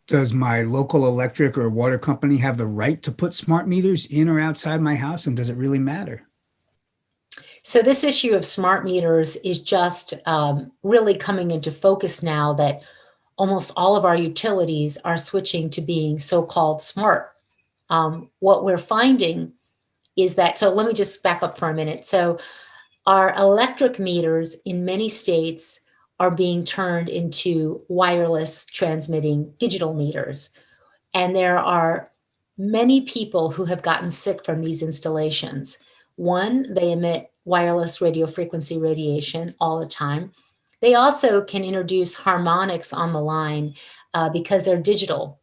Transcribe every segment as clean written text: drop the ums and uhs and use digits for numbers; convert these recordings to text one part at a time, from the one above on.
Does my local electric or water company have the right to put smart meters in or outside my house? And does it really matter? So this issue of smart meters is just really coming into focus now that almost all of our utilities are switching to being so-called smart. What we're finding is that, so let me just back up for a minute. So our electric meters in many states are being turned into wireless transmitting digital meters. And there are many people who have gotten sick from these installations. One, they emit wireless radio frequency radiation all the time. They also can introduce harmonics on the line because they're digital.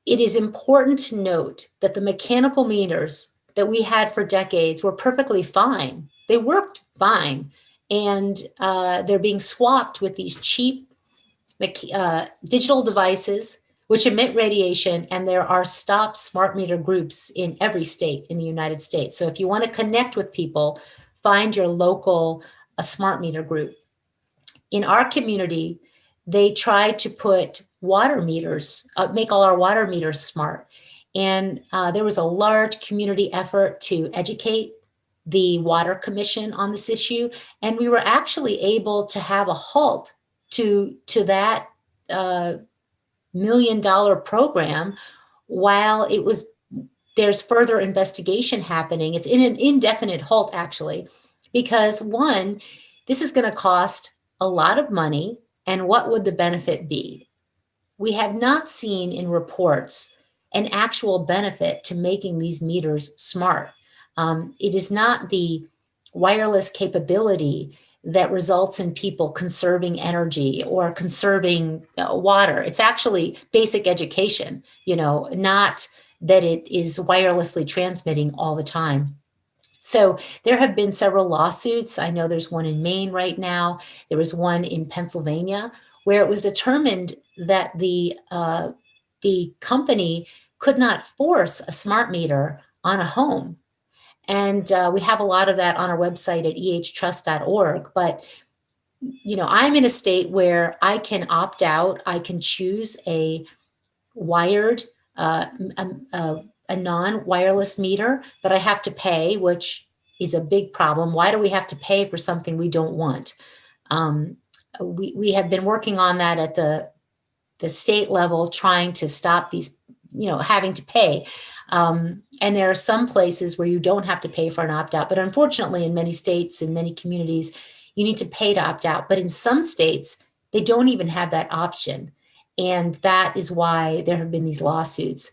It is important to note that the mechanical meters that we had for decades were perfectly fine. They worked fine. And they're being swapped with these cheap digital devices which emit radiation, and there are stop smart meter groups in every state in the United States. So if you want to connect with people, find your local smart meter group. In our community, they tried to put water meters, make all our water meters smart. And there was a large community effort to educate the Water Commission on this issue. And we were actually able to have a halt to that $1 million program while there's further investigation happening. It's in an indefinite halt, actually, because one, this is going to cost a lot of money. And what would the benefit be? We have not seen in reports an actual benefit to making these meters smart. It is not the wireless capability that results in people conserving energy or conserving water. It's actually basic education, not that it is wirelessly transmitting all the time. So there have been several lawsuits. I know there's one in Maine right now. There was one in Pennsylvania where it was determined that the company could not force a smart meter on a home. And we have a lot of that on our website at ehtrust.org. But, I'm in a state where I can opt out. I can choose a wired, a non-wireless meter that I have to pay, which is a big problem. Why do we have to pay for something we don't want? We have been working on that at the state level, trying to stop these, having to pay. And there are some places where you don't have to pay for an opt-out, but unfortunately in many states, in many communities, you need to pay to opt out. But in some states, they don't even have that option. And that is why there have been these lawsuits.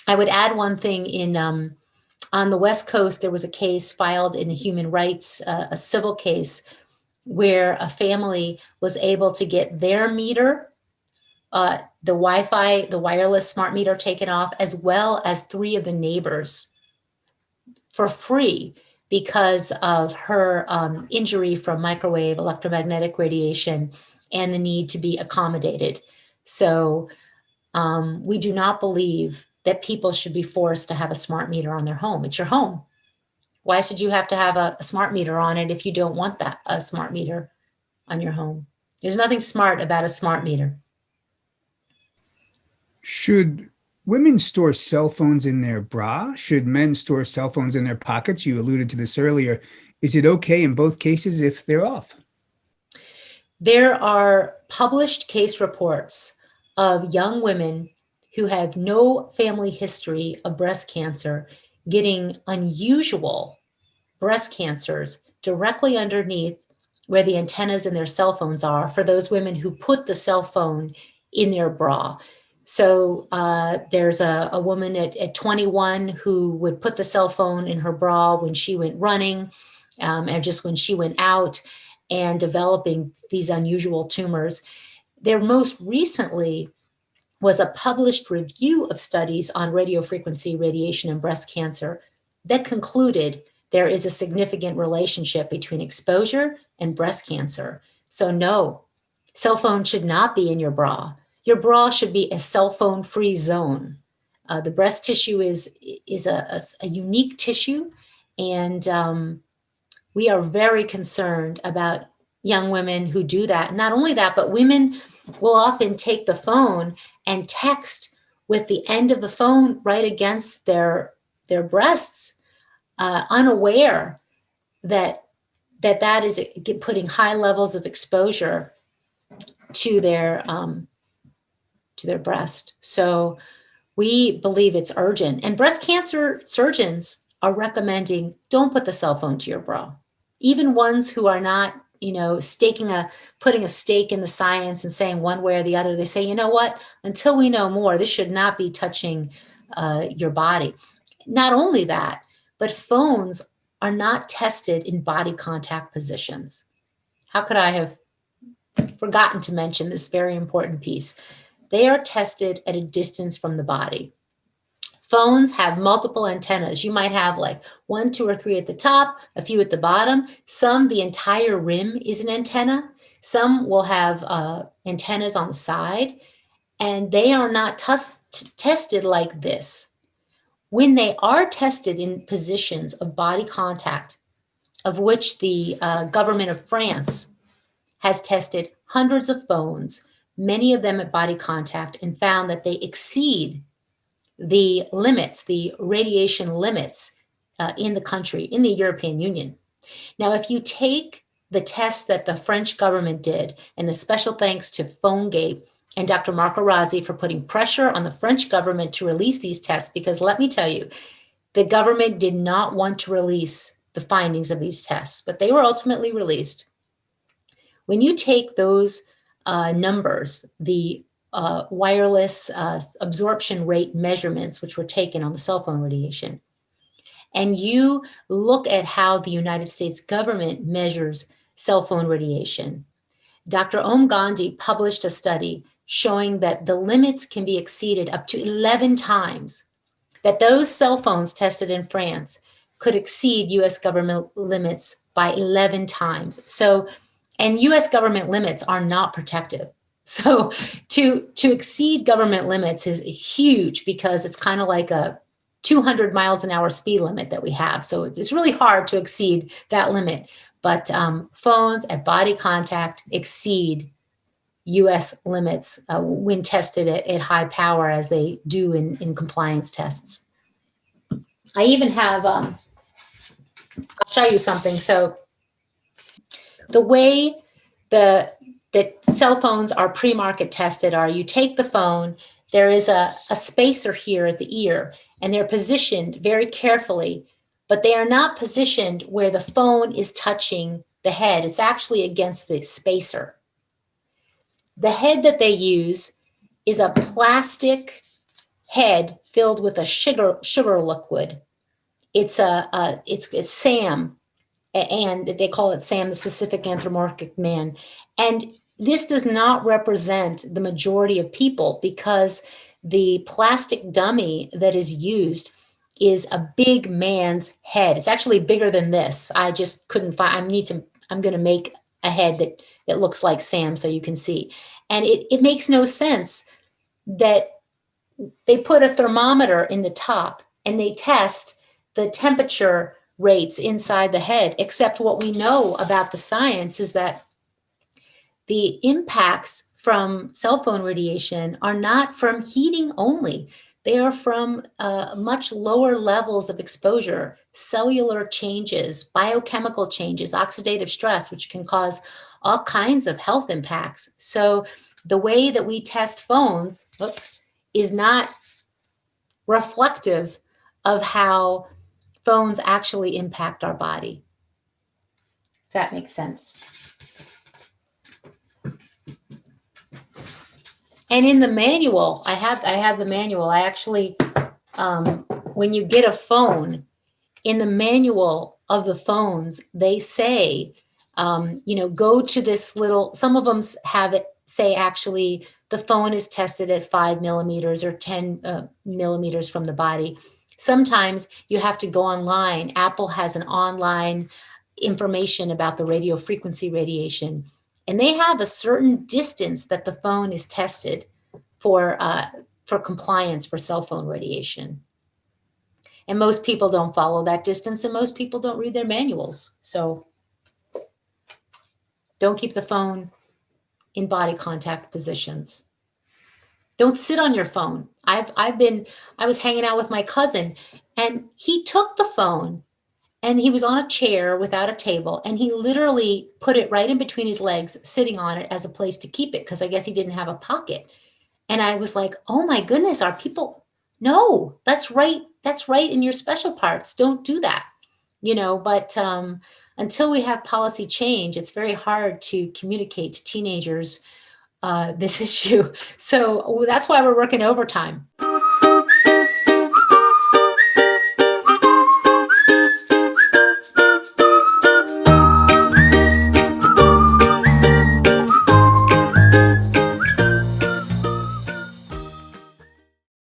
I would add one thing on the West Coast, there was a case filed in human rights, a civil case, where a family was able to get their meter, the Wi-Fi, the wireless smart meter taken off, as well as 3 of the neighbors for free because of her injury from microwave electromagnetic radiation and the need to be accommodated. So we do not believe that people should be forced to have a smart meter on their home. It's your home. Why should you have to have a smart meter on it if you don't want a smart meter on your home? There's nothing smart about a smart meter. Should women store cell phones in their bra? Should men store cell phones in their pockets? You alluded to this earlier. Is it okay in both cases if they're off? There are published case reports of young women who have no family history of breast cancer getting unusual breast cancers directly underneath where the antennas in their cell phones are for those women who put the cell phone in their bra. So there's a woman at 21 who would put the cell phone in her bra when she went running and just when she went out, and developing these unusual tumors. There most recently was a published review of studies on radiofrequency radiation and breast cancer that concluded there is a significant relationship between exposure and breast cancer. So no, cell phone should not be in your bra. Your bra should be a cell phone free zone. The breast tissue is a unique tissue, and we are very concerned about young women who do that. Not only that, but women will often take the phone and text with the end of the phone right against their breasts, unaware that that is putting high levels of exposure to their breast. So we believe it's urgent. And breast cancer surgeons are recommending don't put the cell phone to your bra. Even ones who are not, putting a stake in the science and saying one way or the other, they say, you know what, until we know more, this should not be touching your body. Not only that, but phones are not tested in body contact positions. How could I have forgotten to mention this very important piece? They are tested at a distance from the body. Phones have multiple antennas. You might have like 1, 2, or 3 at the top, a few at the bottom. Some, the entire rim is an antenna. Some will have antennas on the side, and they are not tested like this. When they are tested in positions of body contact, of which the government of France has tested hundreds of phones, many of them at body contact, and found that they exceed the limits, the radiation limits in the country, in the European Union. Now, if you take the tests that the French government did, and a special thanks to PhoneGate and Dr. Marco Rossi for putting pressure on the French government to release these tests, because let me tell you, the government did not want to release the findings of these tests, but they were ultimately released. When you take those numbers, the wireless absorption rate measurements, which were taken on the cell phone radiation, and you look at how the United States government measures cell phone radiation, Dr. Om Gandhi published a study showing that the limits can be exceeded up to 11 times, that those cell phones tested in France could exceed US government limits by 11 times. So, and US government limits are not protective. So to exceed government limits is huge, because it's kind of like a 200 miles an hour speed limit that we have. So it's really hard to exceed that limit. But phones at body contact exceed US limits when tested at high power, as they do in compliance tests. I even have, I'll show you something. So the way that cell phones are pre-market tested are, you take the phone, there is a spacer here at the ear, and they're positioned very carefully, but they are not positioned where the phone is touching the head. It's actually against the spacer. The head that they use is a plastic head filled with a sugar liquid. It's SAM, and they call it SAM, the specific anthropomorphic man. And this does not represent the majority of people, because the plastic dummy that is used is a big man's head. It's actually bigger than this. I just couldn't find, I'm going to make a head that looks like Sam so you can see. And it makes no sense that they put a thermometer in the top and they test the temperature rates inside the head, except what we know about the science is that the impacts from cell phone radiation are not from heating only. They are from much lower levels of exposure, cellular changes, biochemical changes, oxidative stress, which can cause all kinds of health impacts. So the way that we test phones is not reflective of how phones actually impact our body. If that makes sense. And in the manual, I have the manual. I actually, when you get a phone, in the manual of the phones, they say, go to this little, some of them have it say, actually, the phone is tested at 5 millimeters or 10 millimeters from the body. Sometimes you have to go online. Apple has an online information about the radio frequency radiation, and they have a certain distance that the phone is tested for compliance for cell phone radiation. And most people don't follow that distance, and most people don't read their manuals. So Don't keep the phone in body contact positions. Don't sit on your phone. I was hanging out with my cousin and he took the phone and he was on a chair without a table and he literally put it right in between his legs, sitting on it as a place to keep it because I guess he didn't have a pocket. And I was like, "Oh my goodness, are people no, that's right. That's right in your special parts. Don't do that." But until we have policy change, it's very hard to communicate to teenagers this issue. So that's why we're working overtime.